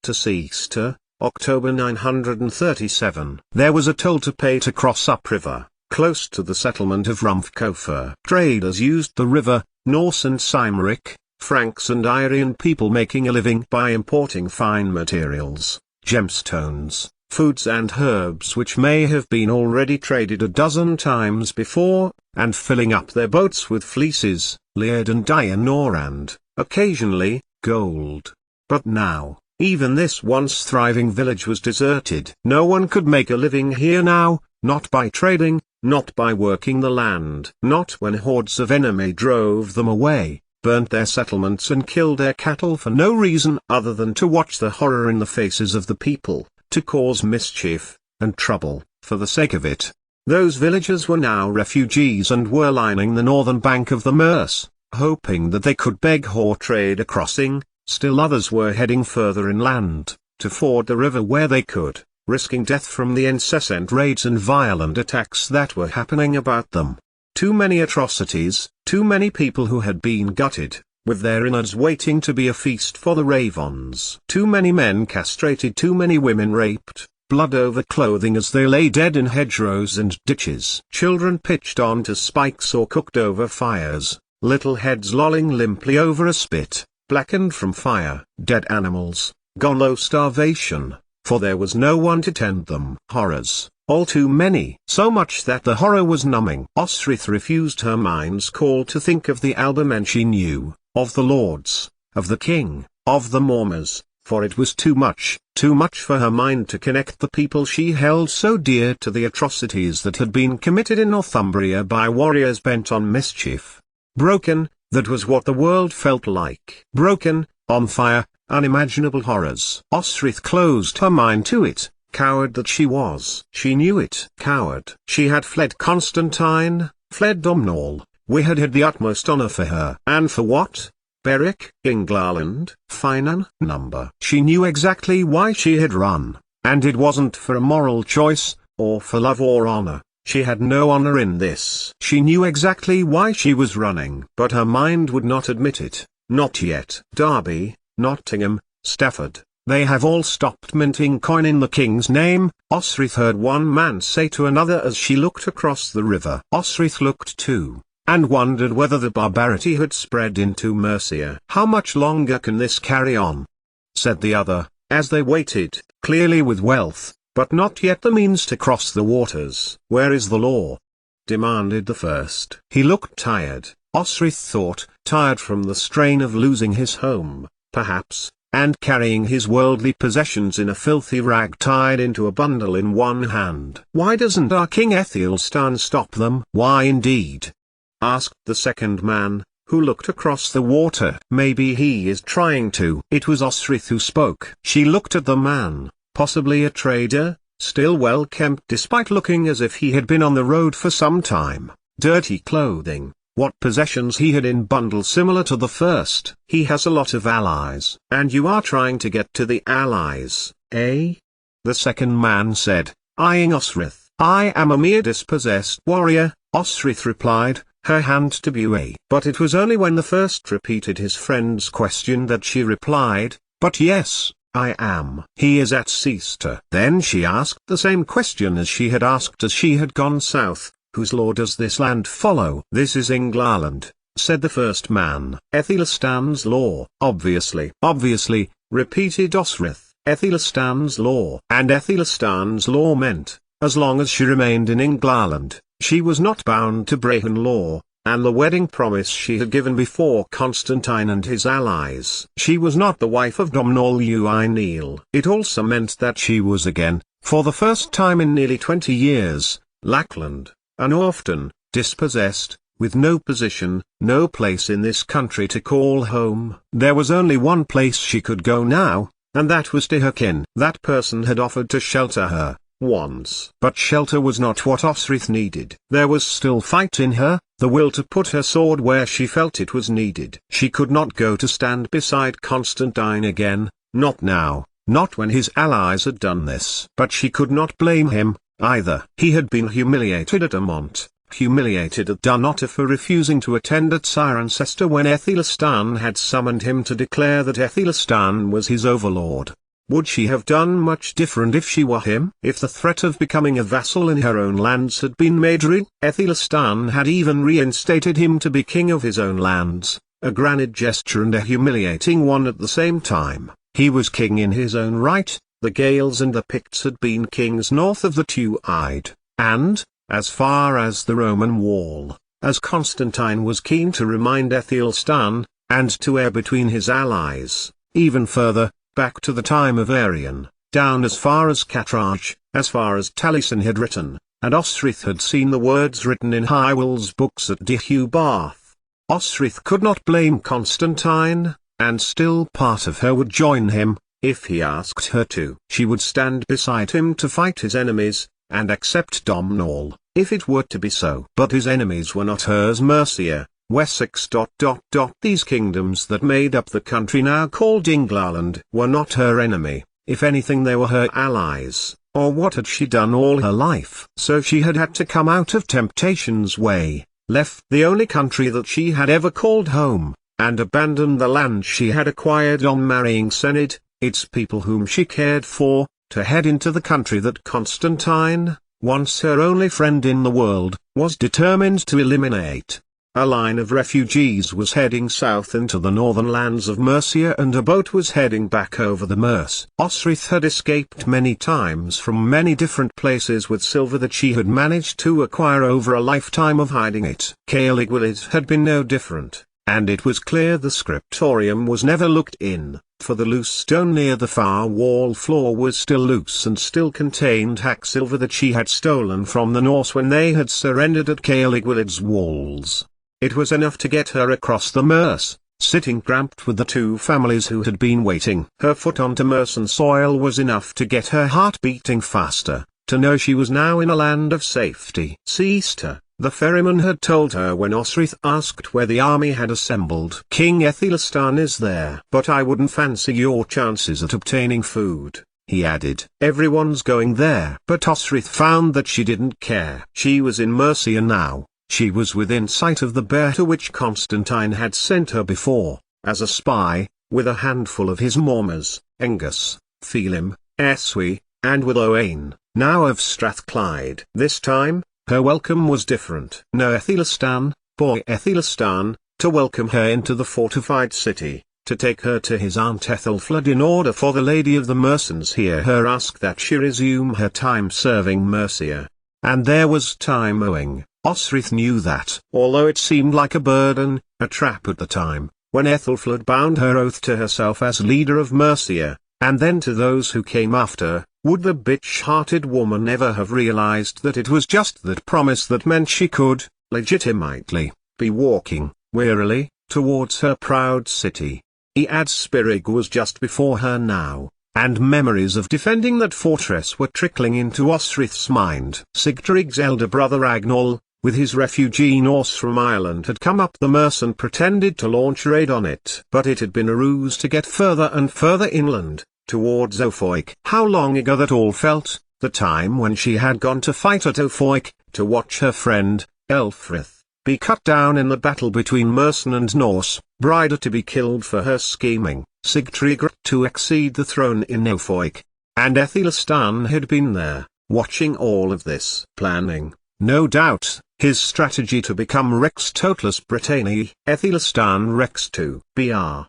Chapter Easter, October 937. There was a toll to pay to cross upriver, close to the settlement of Rumfkofer. Traders used the river, Norse and Cymric, Franks and Irian people making a living by importing fine materials, gemstones, foods and herbs which may have been already traded a dozen times before, and filling up their boats with fleeces, lead and iron ore and, occasionally, gold. But now, even this once thriving village was deserted. No one could make a living here now, not by trading, not by working the land, not when hordes of enemy drove them away, burnt their settlements and killed their cattle for no reason other than to watch the horror in the faces of the people, to cause mischief, and trouble, for the sake of it. Those villagers were now refugees and were lining the northern bank of the Meuse, hoping that they could beg or trade a crossing. Still others were heading further inland, to ford the river where they could, risking death from the incessant raids and violent attacks that were happening about them. Too many atrocities, too many people who had been gutted, with their innards waiting to be a feast for the ravens. Too many men castrated, too many women raped, blood over clothing as they lay dead in hedgerows and ditches. Children pitched onto spikes or cooked over fires, little heads lolling limply over a spit, blackened from fire. Dead animals, gone low starvation, for there was no one to tend them. Horrors, all too many. So much that the horror was numbing. Osrith refused her mind's call to think of the aldermen she knew, of the lords, of the king, of the Mormers, for it was too much for her mind to connect the people she held so dear to the atrocities that had been committed in Northumbria by warriors bent on mischief. Broken, that was what the world felt like. Broken, on fire, unimaginable horrors. Osrith closed her mind to it, coward that she was. She knew it. Coward. She had fled Constantine, fled Domhnall. We had the utmost honor for her. And for what? Berwick, England, Finan, number. She knew exactly why she had run, and it wasn't for a moral choice, or for love or honor. She had no honor in this. She knew exactly why she was running, but her mind would not admit it. Not yet. Derby, Nottingham, Stafford, they have all stopped minting coin in the king's name, Osrith heard one man say to another as she looked across the river. Osrith looked too, and wondered whether the barbarity had spread into Mercia. How much longer can this carry on? Said the other, as they waited, clearly with wealth, but not yet the means to cross the waters. Where is the law? Demanded the first. He looked tired, Osrith thought, tired from the strain of losing his home, perhaps, and carrying his worldly possessions in a filthy rag tied into a bundle in one hand. Why doesn't our King Aethelstan stop them? Why indeed? Asked the second man, who looked across the water. Maybe he is trying to. It was Osrith who spoke. She looked at the man, possibly a trader, still well kempt despite looking as if he had been on the road for some time, dirty clothing, what possessions he had in bundles similar to the first. He has a lot of allies. And you are trying to get to the allies, eh? The second man said, eyeing Osrith. I am a mere dispossessed warrior, Osrith replied, her hand to buoy. But it was only when the first repeated his friend's question that she replied, but yes, I am. He is at Cester. Then she asked the same question as she had asked as she had gone south, whose law does this land follow? This is England, said the first man. Aethelstan's law. Obviously. Obviously, repeated Osrith. Aethelstan's law. And Aethelstan's law meant, as long as she remained in England, she was not bound to Brehon law, and the wedding promise she had given before Constantine and his allies. She was not the wife of Domhnall Uineel. It also meant that she was again, for the first time in nearly 20 years, Lackland, an orphan, dispossessed, with no position, no place in this country to call home. There was only one place she could go now, and that was to her kin. That person had offered to shelter her, once. But shelter was not what Osrith needed. There was still fight in her, the will to put her sword where she felt it was needed. She could not go to stand beside Constantine again, not now, not when his allies had done this. But she could not blame him, either. He had been humiliated at Amont, humiliated at Dunnottar for refusing to attend at Cirencester when Aethelstan had summoned him to declare that Aethelstan was his overlord. Would she have done much different if she were him? If the threat of becoming a vassal in her own lands had been made real, Aethelstan had even reinstated him to be king of his own lands, a grand gesture and a humiliating one at the same time. He was king in his own right, the Gales and the Picts had been kings north of the Tuide, and, as far as the Roman wall, as Constantine was keen to remind Aethelstan, and to err between his allies, even further, back to the time of Arrian, down as far as Carthage, as far as Taliesin had written, and Osrith had seen the words written in Hywel's books at Deheubarth. Osrith could not blame Constantine, and still part of her would join him, if he asked her to. She would stand beside him to fight his enemies, and accept Domnall, if it were to be so. But his enemies were not hers. Mercia, Wessex. These kingdoms that made up the country now called England were not her enemy. If anything, they were her allies. Or what had she done all her life? So she had to come out of temptation's way, left the only country that she had ever called home, and abandoned the land she had acquired on marrying Sened, its people whom she cared for, to head into the country that Constantine, once her only friend in the world, was determined to eliminate. A line of refugees was heading south into the northern lands of Mercia, and a boat was heading back over the Meuse. Osrith had escaped many times from many different places with silver that she had managed to acquire over a lifetime of hiding it. Caligulid had been no different, and it was clear the scriptorium was never looked in, for the loose stone near the far wall floor was still loose and still contained hack silver that she had stolen from the Norse when they had surrendered at Caligulid's walls. It was enough to get her across the Meuse, sitting cramped with the two families who had been waiting. Her foot onto Mercian soil was enough to get her heart beating faster, to know she was now in a land of safety. Seaster, the ferryman had told her when Osrith asked where the army had assembled. King Aethelstan is there. But I wouldn't fancy your chances at obtaining food, he added. Everyone's going there. But Osrith found that she didn't care. She was in Mercia now. She was within sight of the bear to which Constantine had sent her before, as a spy, with a handful of his Mormers, Angus, Phelim, Eswi, and with Owain, now of Strathclyde. This time, her welcome was different. No Aethelstan, boy Aethelstan, to welcome her into the fortified city, to take her to his aunt Ethelfled in order for the Lady of the Mercians hear her ask that she resume her time serving Mercia. And there was time owing. Osrith knew that. Although it seemed like a burden, a trap at the time, when Ethelfled bound her oath to herself as leader of Mercia, and then to those who came after, would the bitch-hearted woman ever have realized that it was just that promise that meant she could, legitimately, be walking, wearily, towards her proud city. Ead Spirig was just before her now, and memories of defending that fortress were trickling into Osrith's mind. Sigtryg's elder brother Agnall, with his refugee Norse from Ireland, had come up the Meuse and pretended to launch a raid on it. But it had been a ruse to get further and further inland, towards Ofoik. How long ago that all felt, the time when she had gone to fight at Ofoik, to watch her friend, Elfrith, be cut down in the battle between Mercian and Norse, Brida to be killed for her scheming, Sigtryg to exceed the throne in Ofoik. And Aethelstan had been there, watching all of this. Planning, no doubt, his strategy to become Rex Totlus Britanniae. Aethelstan Rex 2 BR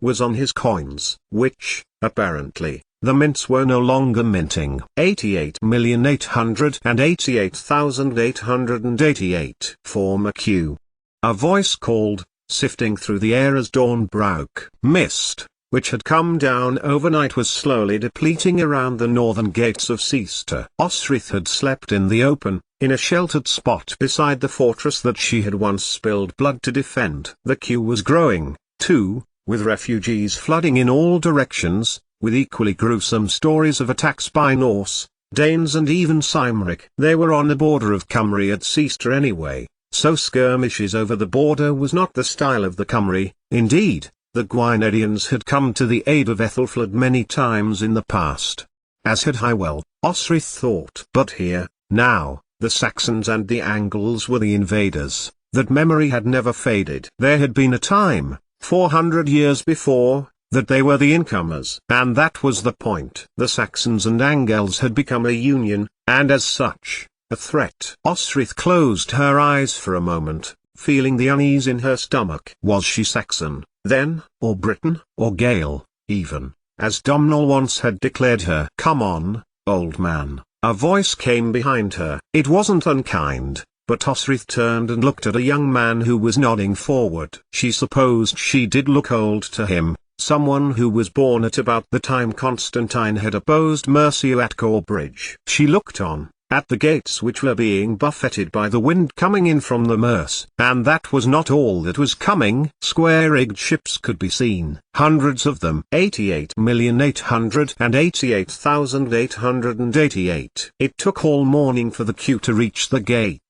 was on his coins, which, apparently, the mints were no longer minting. 88,888,888 former Q. A voice called, sifting through the air as dawn broke. Mist, which had come down overnight, was slowly depleting around the northern gates of Seaster. Osrith had slept in the open, in a sheltered spot beside the fortress that she had once spilled blood to defend. The queue was growing, too, with refugees flooding in all directions, with equally gruesome stories of attacks by Norse, Danes and even Cymric. They were on the border of Cymru at Seaster anyway, so skirmishes over the border was not the style of the Cymru. Indeed, the Gwynedians had come to the aid of Ethelfled many times in the past, as had Hywel, Osrith thought. But here, now, the Saxons and the Angles were the invaders. That memory had never faded. There had been a time, 400 years before, that they were the incomers. And that was the point. The Saxons and Angles had become a union, and as such, a threat. Osrith closed her eyes for a moment, feeling the unease in her stomach. Was she Saxon, then, or Briton, or Gael, even, as Domhnall once had declared her? "Come on, old man," a voice came behind her. It wasn't unkind, but Osrith turned and looked at a young man who was nodding forward. She supposed she did look old to him, someone who was born at about the time Constantine had opposed Mercia at Corbridge. She looked on, at the gates which were being buffeted by the wind coming in from the Meuse. And that was not all that was coming. Square-rigged ships could be seen, hundreds of them. 88,888,888. It took all morning for the queue to reach the gates.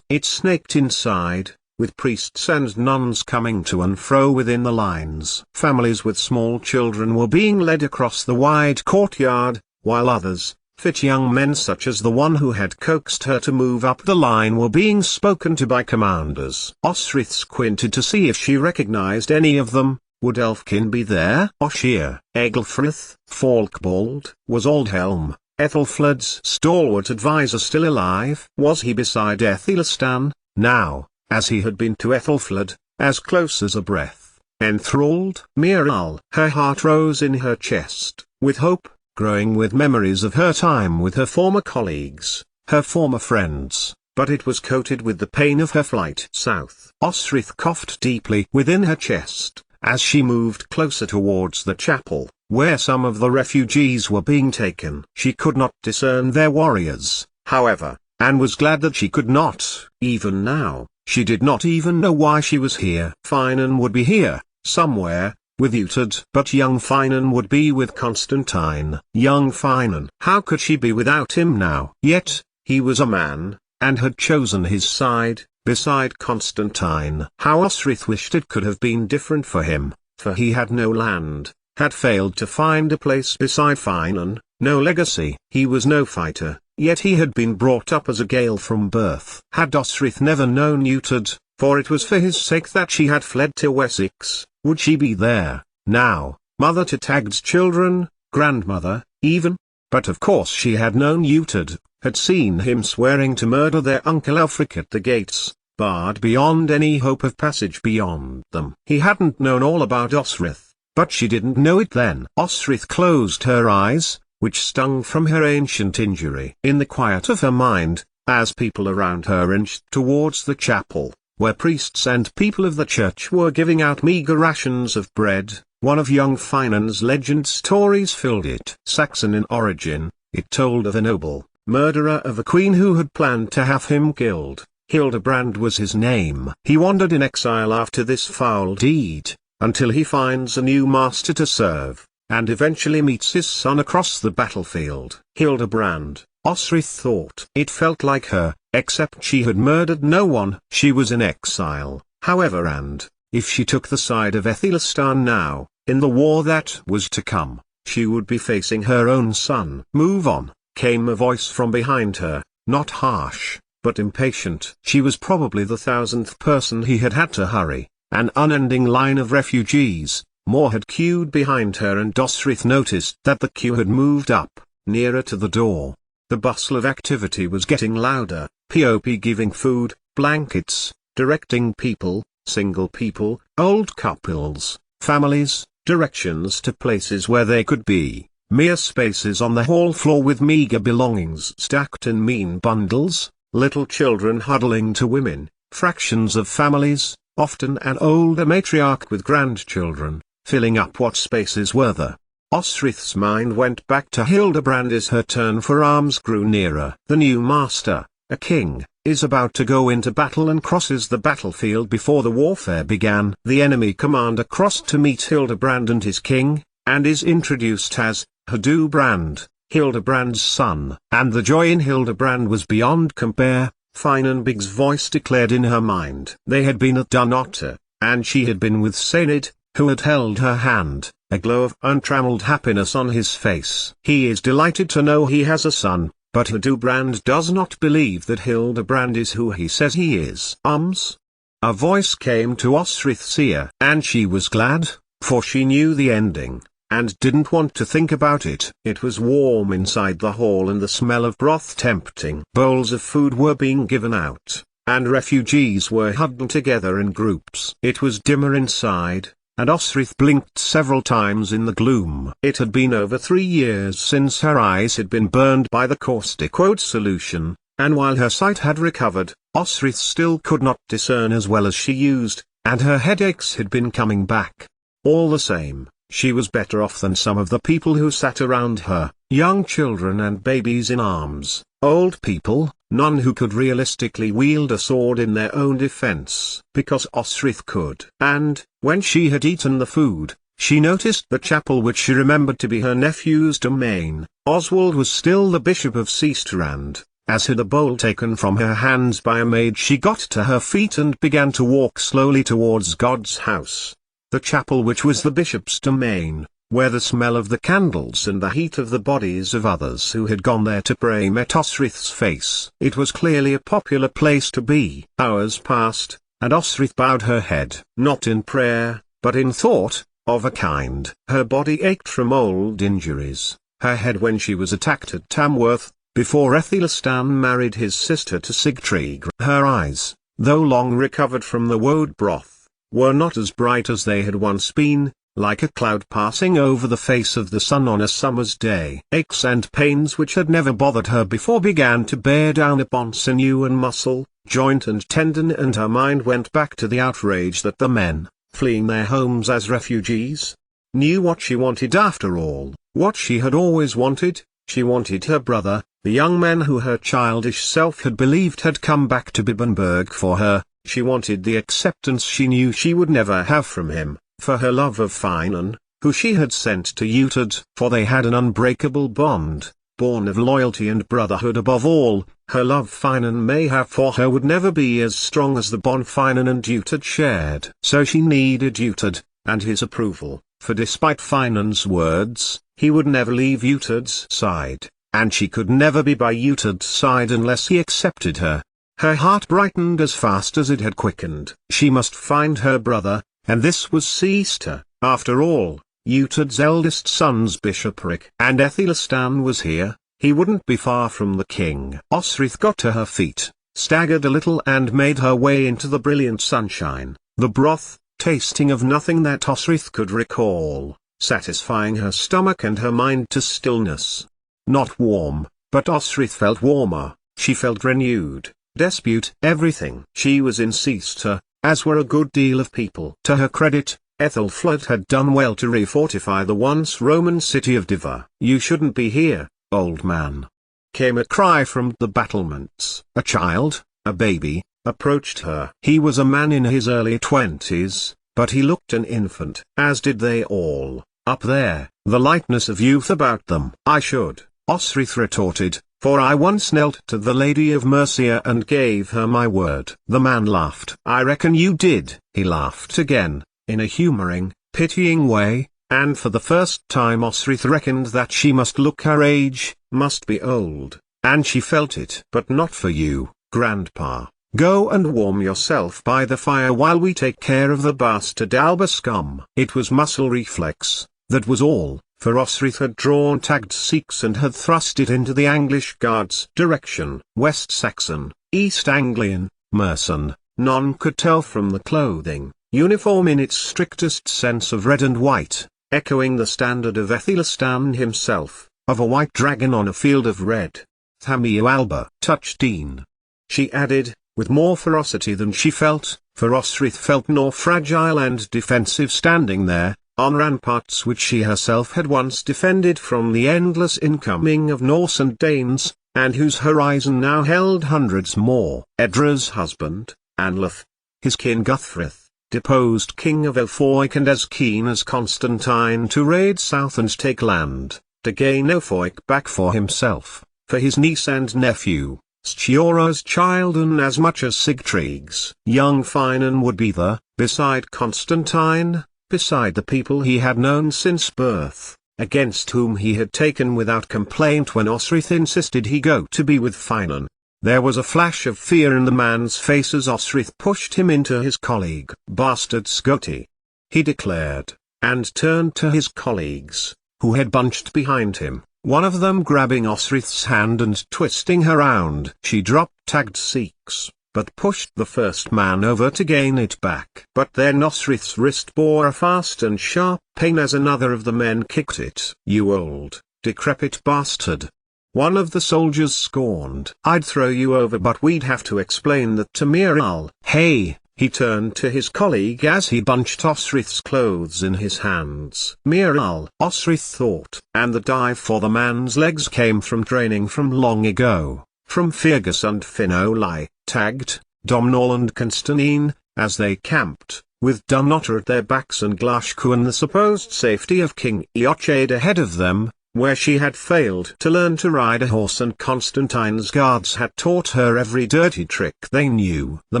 It snaked inside, with priests and nuns coming to and fro within the lines. Families with small children were being led across the wide courtyard, while others, fit young men such as the one who had coaxed her to move up the line, were being spoken to by commanders. Osrith squinted to see if she recognized any of them. Would Elfkin be there? Oshir, Egelfrith, Falkbald? Was Aldhelm, Ethelflaed's stalwart advisor, still alive? Was he beside Aethelstan, now, as he had been to Ethelflaed, as close as a breath? Enthralled? Miral. Her heart rose in her chest, with hope, growing with memories of her time with her former colleagues, her former friends, but it was coated with the pain of her flight south. Osrith coughed deeply within her chest, as she moved closer towards the chapel, where some of the refugees were being taken. She could not discern their warriors, however, and was glad that she could not. Even now, she did not even know why she was here. Finan would be here, somewhere, with Uhtred. But young Finan would be with Constantine. Young Finan. How could she be without him now? Yet, he was a man, and had chosen his side, beside Constantine. How Osrith wished it could have been different for him, for he had no land, had failed to find a place beside Finan, no legacy. He was no fighter, yet he had been brought up as a Gael from birth. Had Osrith never known Uhtred, for it was for his sake that she had fled to Wessex, would she be there, now, mother to Tagd's children, grandmother, even? But of course she had known Uhtred, had seen him swearing to murder their uncle Elfric at the gates, barred beyond any hope of passage beyond them. He hadn't known all about Osrith, but she didn't know it then. Osrith closed her eyes, which stung from her ancient injury. In the quiet of her mind, as people around her inched towards the chapel, where priests and people of the church were giving out meager rations of bread, one of young Finan's legend stories filled it. Saxon in origin, it told of a noble, murderer of a queen who had planned to have him killed. Hildebrand was his name. He wandered in exile after this foul deed, until he finds a new master to serve, and eventually meets his son across the battlefield. Hildebrand, Osrith thought. It felt like her, except she had murdered no one. She was in exile, however, and, if she took the side of Aethelstan now, in the war that was to come, she would be facing her own son. "Move on," came a voice from behind her, not harsh, but impatient. She was probably the 1,000th person he had had to hurry. An unending line of refugees, more had queued behind her, and Osrith noticed that the queue had moved up, nearer to the door. The bustle of activity was getting louder, POP giving food, blankets, directing people, single people, old couples, families, directions to places where they could be, mere spaces on the hall floor with meager belongings stacked in mean bundles, little children huddling to women, fractions of families, often an older matriarch with grandchildren, filling up what spaces were there. Osrith's mind went back to Hildebrand as her turn for arms grew nearer. The new master, a king, is about to go into battle and crosses the battlefield before the warfare began. The enemy commander crossed to meet Hildebrand and his king, and is introduced as Hildebrand, Hildebrand's son. And the joy in Hildebrand was beyond compare. Finan voice declared in her mind. They had been at Dunotter, and she had been with Sainid, who had held her hand, a glow of untrammeled happiness on his face. He is delighted to know he has a son, but Hildebrand does not believe that Hildebrand is who he says he is. A voice came to Osrith's ear, and she was glad, for she knew the ending, and didn't want to think about it. It was warm inside the hall and the smell of broth tempting. Bowls of food were being given out, and refugees were huddled together in groups. It was dimmer inside, and Osrith blinked several times in the gloom. It had been over 3 years since her eyes had been burned by the caustic woad solution, and while her sight had recovered, Osrith still could not discern as well as she used, and her headaches had been coming back. All the same, she was better off than some of the people who sat around her, young children and babies in arms, old people, none who could realistically wield a sword in their own defense. Because Osrith could. And, when she had eaten the food, she noticed the chapel which she remembered to be her nephew's domain. Oswald was still the Bishop of Seastrand. As had a bowl taken from her hands by a maid, she got to her feet and began to walk slowly towards God's house. The chapel which was the bishop's domain, where the smell of the candles and the heat of the bodies of others who had gone there to pray met Osrith's face. It was clearly a popular place to be. Hours passed, and Osrith bowed her head. Not in prayer, but in thought, of a kind. Her body ached from old injuries. Her head when she was attacked at Tamworth, before Aethelstan married his sister to Sigtryg. Her eyes, though long recovered from the woad broth, were not as bright as they had once been, like a cloud passing over the face of the sun on a summer's day. Aches and pains which had never bothered her before began to bear down upon sinew and muscle, joint and tendon, and her mind went back to the outrage that the men, fleeing their homes as refugees, knew what she wanted after all, what she had always wanted. She wanted her brother, the young man who her childish self had believed had come back to Bibbenberg for her. She wanted the acceptance she knew she would never have from him, for her love of Finan, who she had sent to Utad. For they had an unbreakable bond, born of loyalty and brotherhood. Above all, her love Finan may have for her would never be as strong as the bond Finan and Utad shared. So she needed Utad, and his approval, for despite Finan's words, he would never leave Utad's side, and she could never be by Utad's side unless he accepted her. Her heart brightened as fast as it had quickened. She must find her brother, and this was Seaster, after all, Utad's eldest son's bishopric. And Aethelstan was here, he wouldn't be far from the king. Osrith got to her feet, staggered a little and made her way into the brilliant sunshine, the broth, tasting of nothing that Osrith could recall, satisfying her stomach and her mind to stillness. Not warm, but Osrith felt warmer, she felt renewed, dispute everything. She was in Seaster, as were a good deal of people. To her credit, Ethelfled had done well to refortify the once Roman city of Diva. "You shouldn't be here, old man," came a cry from the battlements. A child, a baby, approached her. He was a man in his early 20s, but he looked an infant. As did they all, up there, the lightness of youth about them. "I should," Osrith retorted, "for I once knelt to the Lady of Mercia and gave her my word." The man laughed. "I reckon you did." He laughed again, in a humoring, pitying way, and for the first time Osrith reckoned that she must look her age, must be old, and she felt it. "But not for you, Grandpa. Go and warm yourself by the fire while we take care of the bastard Albascom." It was muscle reflex, that was all, for Osrith had drawn tagged Sikhs and had thrust it into the Anglish Guards' direction. West Saxon, East Anglian, Mercian, none could tell from the clothing, uniform in its strictest sense of red and white, echoing the standard of Aethelstan himself, of a white dragon on a field of red. "Thamio Alba." "Touch Dean," she added, with more ferocity than she felt, for Osrith felt more fragile and defensive standing there, on ramparts which she herself had once defended from the endless incoming of Norse and Danes, and whose horizon now held hundreds more. Edra's husband, Anlaf, his kin Guthrith, deposed king of Elfoik and as keen as Constantine to raid south and take land, to gain Elfoik back for himself, for his niece and nephew, Stjora's child, and as much as Sigtrygg's. Young Finan would be there, beside Constantine, beside the people he had known since birth, against whom he had taken without complaint when Osrith insisted he go to be with Finan. There was a flash of fear in the man's face as Osrith pushed him into his colleague. "Bastard Skoti," he declared. and turned to his colleagues, who had bunched behind him, one of them grabbing Osrith's hand and twisting her round. She dropped tagged Sikhs, but pushed the first man over to gain it back. But then Osrith's wrist bore a fast and sharp pain as another of the men kicked it. "You old, decrepit bastard," one of the soldiers scorned. "I'd throw you over, but we'd have to explain that to Miral." "Hey," he turned to his colleague as he bunched Osrith's clothes in his hands. "Miral," Osrith thought. And the dive for the man's legs came from training from long ago, from Fergus and Finolai, tagged, Domhnall and Constantine, as they camped, with Dunotter at their backs and Glashkuan, the supposed safety of King Eochaid, ahead of them, where she had failed to learn to ride a horse, and Constantine's guards had taught her every dirty trick they knew. The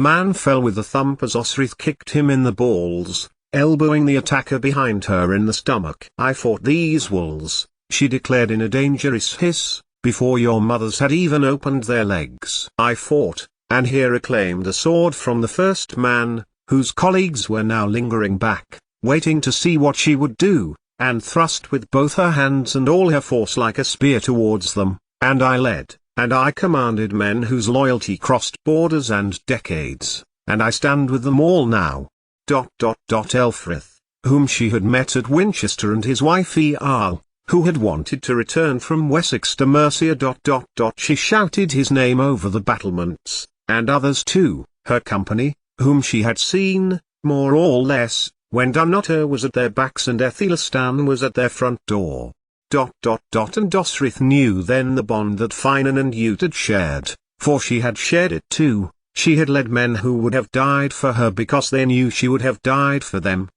man fell with a thump as Osrith kicked him in the balls, elbowing the attacker behind her in the stomach. "I fought these wolves," she declared in a dangerous hiss, "before your mothers had even opened their legs. I fought," and Hera claimed a sword from the first man, whose colleagues were now lingering back, waiting to see what she would do, and thrust with both her hands and all her force like a spear towards them. "And I led, and I commanded men whose loyalty crossed borders and decades, and I stand with them all now." Elfrith, whom she had met at Winchester, and his wife Earl, who had wanted to return from Wessex to Mercia. She shouted his name over the battlements, and others too, her company, whom she had seen, more or less, when Dunotter was at their backs and Athelistan was at their front door. And Osrith knew then the bond that Finan and Ute had shared, for she had shared it too. She had led men who would have died for her because they knew she would have died for them.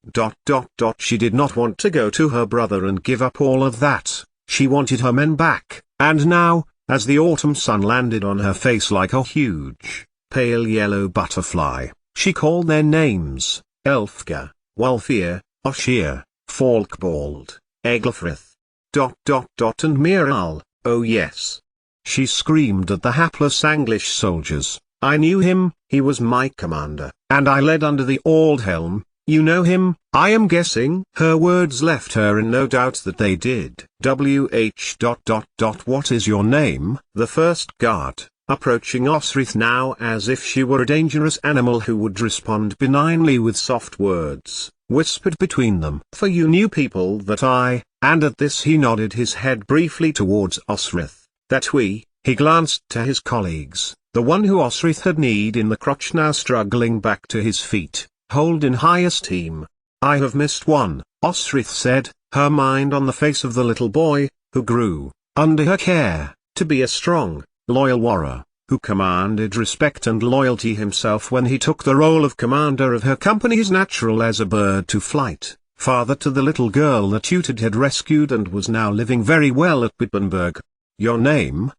She did not want to go to her brother and give up all of that. She wanted her men back, and now, as the autumn sun landed on her face like a huge, pale yellow butterfly, she called their names: Elfgar, Wulfir, Oshir, Falkbald, Eglafrith. And Miral, oh yes. She screamed at the hapless Anglish soldiers. "I knew him, he was my commander, and I led under the Aldhelm. You know him, I am guessing." Her words left her in no doubt that they did. What is your name? The first guard, approaching Osrith now as if she were a dangerous animal who would respond benignly with soft words, whispered between them. "For you new people that I," and at this he nodded his head briefly towards Osrith, "that we," he glanced to his colleagues, the one who Osrith had kneed in the crotch now struggling back to his feet, "hold in high esteem." "I have missed one," Osrith said, her mind on the face of the little boy, who grew, under her care, to be a strong, loyal warrior, who commanded respect and loyalty himself when he took the role of commander of her company, as natural as a bird to flight, father to the little girl that Ute had rescued and was now living very well at Wittenberg. "Your name?"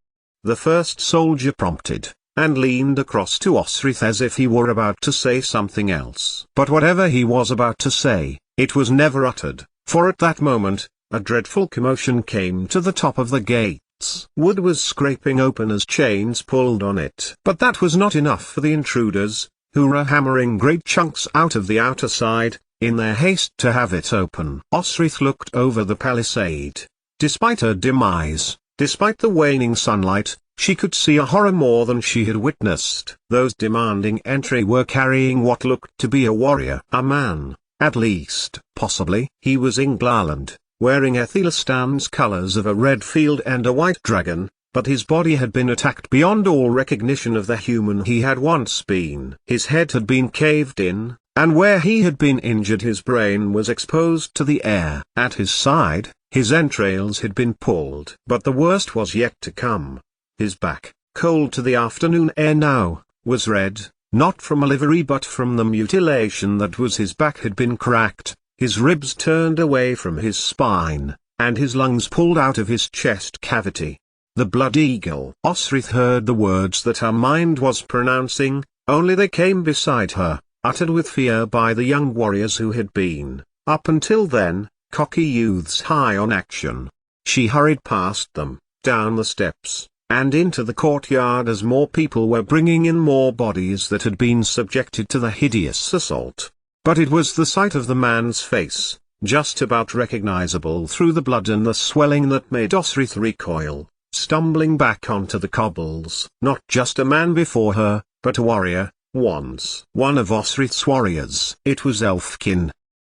the first soldier prompted, and leaned across to Osrith as if he were about to say something else. But whatever he was about to say, it was never uttered, for at that moment, a dreadful commotion came to the top of the gates. Wood was scraping open as chains pulled on it. But that was not enough for the intruders, who were hammering great chunks out of the outer side, in their haste to have it open. Osrith looked over the palisade. Despite her dim eyes, despite the waning sunlight, she could see a horror more than she had witnessed. Those demanding entry were carrying what looked to be a warrior. A man, at least. Possibly. He was Inglaland, wearing Athelistan's colors of a red field and a white dragon, but his body had been attacked beyond all recognition of the human he had once been. His head had been caved in, and where he had been injured his brain was exposed to the air. At his side, his entrails had been pulled. But the worst was yet to come. His back, cold to the afternoon air now, was red, not from a livery but from the mutilation that was his back had been cracked, his ribs turned away from his spine, and his lungs pulled out of his chest cavity. The blood eagle. Osrith heard the words that her mind was pronouncing, only they came beside her, uttered with fear by the young warriors who had been, up until then, cocky youths high on action. She hurried past them, down the steps, and into the courtyard as more people were bringing in more bodies that had been subjected to the hideous assault. But it was the sight of the man's face, just about recognizable through the blood and the swelling that made Osrith recoil, stumbling back onto the cobbles. Not just a man before her, but a warrior, once one of Osrith's warriors. It was Elfkin,